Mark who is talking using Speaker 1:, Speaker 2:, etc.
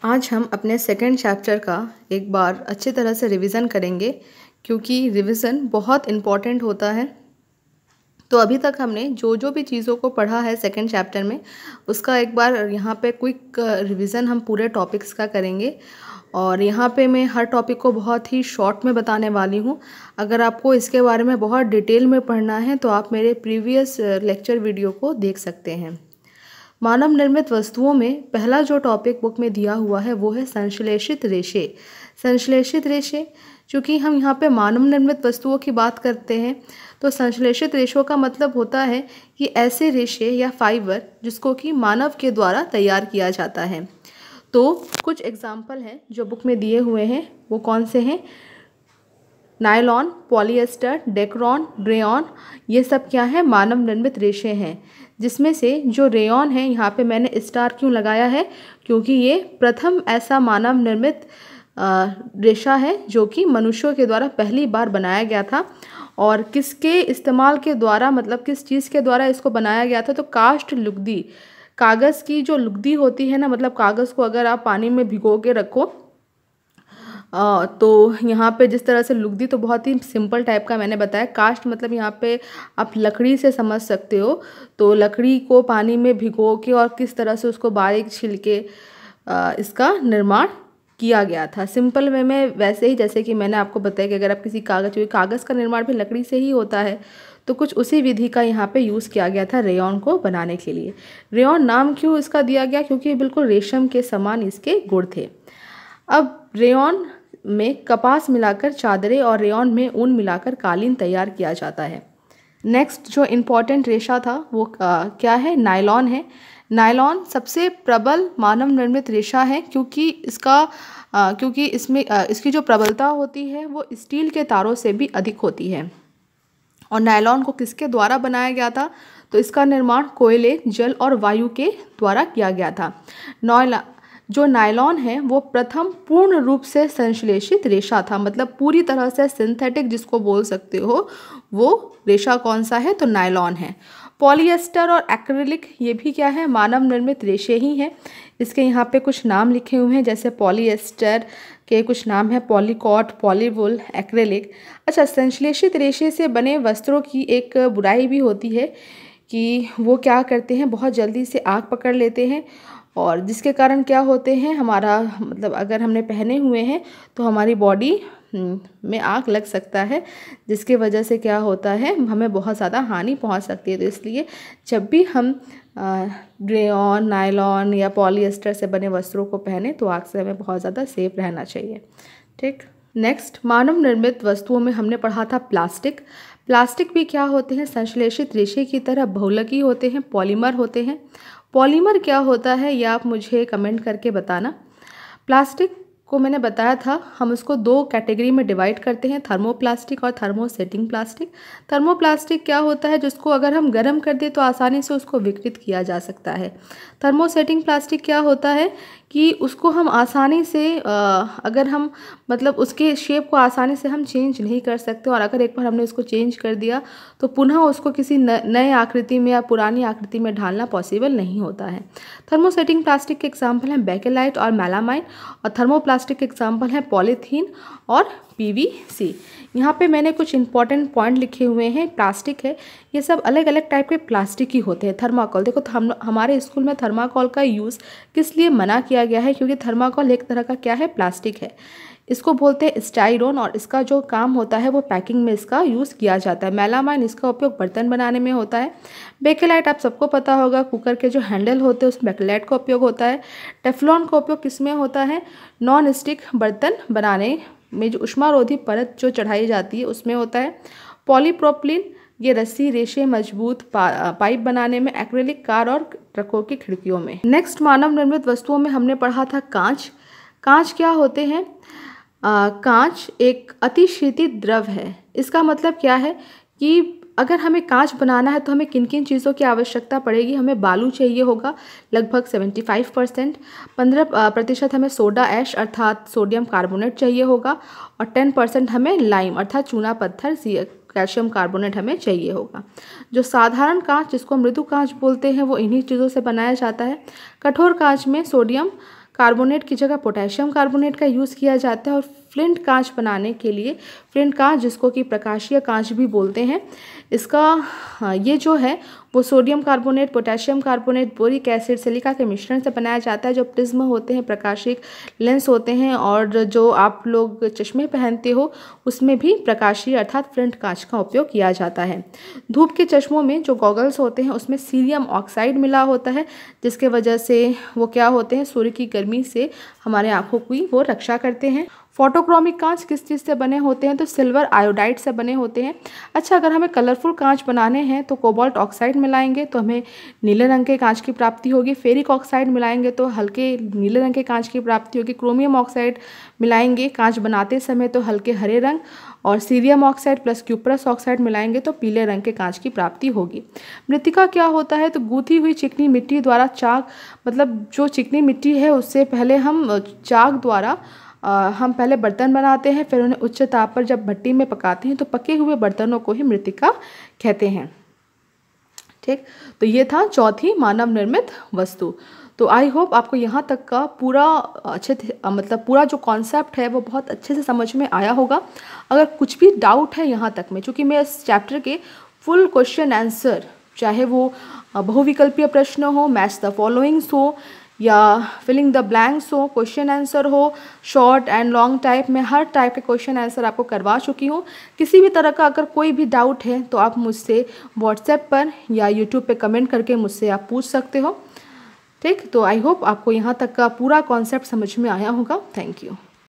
Speaker 1: आज हम अपने सेकंड चैप्टर का एक बार अच्छी तरह से रिवीजन करेंगे क्योंकि रिवीजन बहुत इम्पॉर्टेंट होता है। तो अभी तक हमने जो जो भी चीज़ों को पढ़ा है सेकंड चैप्टर में उसका एक बार यहाँ पे क्विक रिवीजन हम पूरे टॉपिक्स का करेंगे। और यहाँ पे मैं हर टॉपिक को बहुत ही शॉर्ट में बताने वाली हूँ। अगर आपको इसके बारे में बहुत डिटेल में पढ़ना है तो आप मेरे प्रीवियस लेक्चर वीडियो को देख सकते हैं। मानव निर्मित वस्तुओं में पहला जो टॉपिक बुक में दिया हुआ है वो है संश्लेषित रेशे। संश्लेषित रेशे, चूँकि हम यहाँ पे मानव निर्मित वस्तुओं की बात करते हैं तो संश्लेषित रेशों का मतलब होता है कि ऐसे रेशे या फाइबर जिसको कि मानव के द्वारा तैयार किया जाता है। तो कुछ एग्जाम्पल हैं जो बुक में दिए हुए हैं, वो कौन से हैं? नायलॉन, पॉलिएस्टर, डेक्रॉन, रेयॉन, ये सब क्या है? मानव निर्मित रेशे हैं। जिसमें से जो रेयॉन है, यहाँ पे मैंने स्टार क्यों लगाया है? क्योंकि ये प्रथम ऐसा मानव निर्मित रेशा है जो कि मनुष्यों के द्वारा पहली बार बनाया गया था। और किसके इस्तेमाल के द्वारा, मतलब किस चीज़ के द्वारा इसको बनाया गया था? तो काष्ठ लुगदी, कागज़ की जो लुगदी होती है ना, मतलब कागज़ को अगर आप पानी में भिगो के रखो तो यहाँ पे जिस तरह से लुगदी, तो बहुत ही सिंपल टाइप का मैंने बताया। काष्ठ मतलब यहाँ पे आप लकड़ी से समझ सकते हो। तो लकड़ी को पानी में भिगो के और किस तरह से उसको बारीक छील के इसका निर्माण किया गया था। सिंपल वे में वैसे ही जैसे कि मैंने आपको बताया कि अगर आप किसी कागज़ का निर्माण भी लकड़ी से ही होता है, तो कुछ उसी विधि का यहाँ पे यूज़ किया गया था रेयॉन को बनाने के लिए। रेयॉन नाम क्यों इसका दिया गया? क्योंकि बिल्कुल रेशम के समान इसके गुण थे। अब रेयॉन में कपास मिलाकर चादरें और रेयॉन में ऊन मिलाकर कालीन तैयार किया जाता है। नेक्स्ट जो इम्पॉर्टेंट रेशा था वो क्या है? नायलॉन है। नायलॉन सबसे प्रबल मानव निर्मित रेशा है क्योंकि इसमें इसकी जो प्रबलता होती है वो स्टील के तारों से भी अधिक होती है। और नायलॉन को किसके द्वारा बनाया गया था? तो इसका निर्माण कोयले, जल और वायु के द्वारा किया गया था। जो नायलॉन है वो प्रथम पूर्ण रूप से संश्लेषित रेशा था, मतलब पूरी तरह से सिंथेटिक जिसको बोल सकते हो, वो रेशा कौन सा है? तो नायलॉन है। पॉलिएस्टर और एक्रिलिक, ये भी क्या है? मानव निर्मित रेशे ही हैं। इसके यहाँ पे कुछ नाम लिखे हुए हैं, जैसे पॉलिएस्टर के कुछ नाम है पॉलीकॉट, पॉलीवुल, एक्रिलिक। अच्छा, संश्लेषित रेशे से बने वस्त्रों की एक बुराई भी होती है कि वो क्या करते हैं, बहुत जल्दी से आग पकड़ लेते हैं। और जिसके कारण क्या होते हैं, हमारा मतलब अगर हमने पहने हुए हैं तो हमारी बॉडी में आग लग सकता है, जिसकी वजह से क्या होता है, हमें बहुत ज़्यादा हानि पहुंच सकती है। तो इसलिए जब भी हम रेयॉन, नायलॉन या पॉलिएस्टर से बने वस्त्रों को पहने तो आग से हमें बहुत ज़्यादा सेफ रहना चाहिए। ठीक, नेक्स्ट मानव निर्मित वस्तुओं में हमने पढ़ा था प्लास्टिक। प्लास्टिक भी क्या होते हैं? संश्लेषित रेशे की तरह बहुलकी होते हैं, पॉलीमर होते हैं। पॉलीमर क्या होता है ये आप मुझे कमेंट करके बताना। प्लास्टिक को मैंने बताया था, हम उसको दो कैटेगरी में डिवाइड करते हैं, थर्मोप्लास्टिक और थर्मोसेटिंग प्लास्टिक। थर्मोप्लास्टिक क्या होता है? जिसको अगर हम गर्म कर दें तो आसानी से उसको विकृत किया जा सकता है। थर्मोसेटिंग प्लास्टिक क्या होता है कि उसको हम आसानी से अगर हम मतलब उसके शेप को आसानी से हम चेंज नहीं कर सकते, और अगर एक बार हमने उसको चेंज कर दिया तो पुनः उसको किसी नए आकृति में या पुरानी आकृति में ढालना पॉसिबल नहीं होता है। थर्मोसेटिंग प्लास्टिक के एग्जाम्पल हैं बेकेलाइट और मेलामाइन, और थर्मोप्लास्टिक के एग्जाम्पल हैं पॉलीथीन और पीवीसी। यहाँ पे मैंने कुछ इंपॉर्टेंट पॉइंट लिखे हुए हैं। प्लास्टिक है, ये सब अलग अलग टाइप के प्लास्टिक ही होते हैं। थर्माकोल, देखो हमारे स्कूल में थर्माकोल का यूज़ किस लिए मना किया गया है? क्योंकि थर्माकोल एक तरह का क्या है? प्लास्टिक है। इसको बोलते हैं स्टाइरोन, और इसका जो काम होता है वो पैकिंग में इसका यूज़ किया जाता है। मेलामाइन, इसका उपयोग बर्तन बनाने में होता है। बेकेलाइट आप सबको पता होगा, कुकर के जो हैंडल होते हैं उसमें बेकेलाइट का उपयोग होता है। टेफ्लॉन का उपयोग किस में होता है? नॉन स्टिक बर्तन बनाने में जो उष्मारोधी परत जो चढ़ाई जाती है उसमें होता है। पॉलीप्रोपिलीन, ये रस्सी, रेशे, मजबूत पाइप बनाने में। एक्रिलिक, कार और ट्रकों की खिड़कियों में। नेक्स्ट मानव निर्मित वस्तुओं में हमने पढ़ा था कांच। कांच क्या होते हैं? कांच एक अतिशीतित द्रव है। इसका मतलब क्या है कि अगर हमें कांच बनाना है तो हमें किन किन चीज़ों की आवश्यकता पड़ेगी? हमें बालू चाहिए होगा लगभग 75%, 15% हमें सोडा ऐश अर्थात सोडियम कार्बोनेट चाहिए होगा, और 10% हमें लाइम अर्थात चूना पत्थर कैल्शियम कार्बोनेट हमें चाहिए होगा। जो साधारण कांच जिसको मृदु कांच बोलते हैं वो इन्हीं चीज़ों से बनाया जाता है। कठोर कांच में सोडियम कार्बोनेट की जगह पोटेशियम कार्बोनेट का यूज़ किया जाता है। और फ्लिंट कांच बनाने के लिए, फ्लिंट कांच जिसको कि प्रकाशीय कांच भी बोलते हैं, इसका ये जो है वो sodium carbonate, potassium carbonate, boric acid, silica के मिश्रण से बनाया जाता है। जो प्रिज्म होते हैं, प्रकाशिक लेंस होते हैं, और जो आप लोग चश्मे पहनते हो उसमें भी प्रकाशीय अर्थात फ्लिंट कांच का उपयोग किया जाता है। धूप के चश्मों में जो गॉगल्स होते हैं उसमें सीरियम ऑक्साइड मिला होता है, जिसके वजह से वो क्या होते हैं, सूर्य की गर्मी से हमारे आँखों की वो रक्षा करते हैं। फोटोक्रोमिक कांच किस चीज़ से बने होते हैं, तो सिल्वर आयोडाइड से बने होते हैं। अच्छा, अगर हमें कलरफुल कांच बनाने हैं तो कोबाल्ट ऑक्साइड मिलाएंगे तो हमें नीले रंग के कांच की प्राप्ति होगी। फेरिक ऑक्साइड मिलाएंगे तो हल्के नीले रंग के कांच की प्राप्ति होगी। क्रोमियम ऑक्साइड मिलाएंगे कांच बनाते समय तो हल्के हरे रंग, और cerium oxide plus cuprous oxide मिलाएंगे तो पीले रंग के कांच की प्राप्ति होगी। मृत्तिका क्या होता है, तो गूंथी हुई चिकनी मिट्टी द्वारा चाक, मतलब जो चिकनी मिट्टी है उससे पहले हम चाक द्वारा हम पहले बर्तन बनाते हैं, फिर उन्हें उच्च ताप पर जब भट्टी में पकाते हैं तो पके हुए बर्तनों को ही मृत्तिका कहते हैं। ठीक, तो ये था चौथी मानव निर्मित वस्तु। तो आई होप आपको यहाँ तक का पूरा मतलब पूरा जो कॉन्सेप्ट है वो बहुत अच्छे से समझ में आया होगा। अगर कुछ भी डाउट है यहाँ तक में, चूँकि मैं इस चैप्टर के फुल क्वेश्चन आंसर, चाहे वो बहुविकल्पीय प्रश्न हो, मैच द फॉलोइंग्स हो, या फिलिंग द ब्लैंक्स हो, क्वेश्चन आंसर हो, शॉर्ट एंड लॉन्ग टाइप में, हर टाइप के क्वेश्चन आंसर आपको करवा चुकी हूँ। किसी भी तरह का अगर कोई भी डाउट है तो आप मुझसे व्हाट्सएप पर या यूट्यूब पे कमेंट करके मुझसे आप पूछ सकते हो। ठीक, तो आई होप आपको यहाँ तक का पूरा कॉन्सेप्ट समझ में आया होगा। Thank you.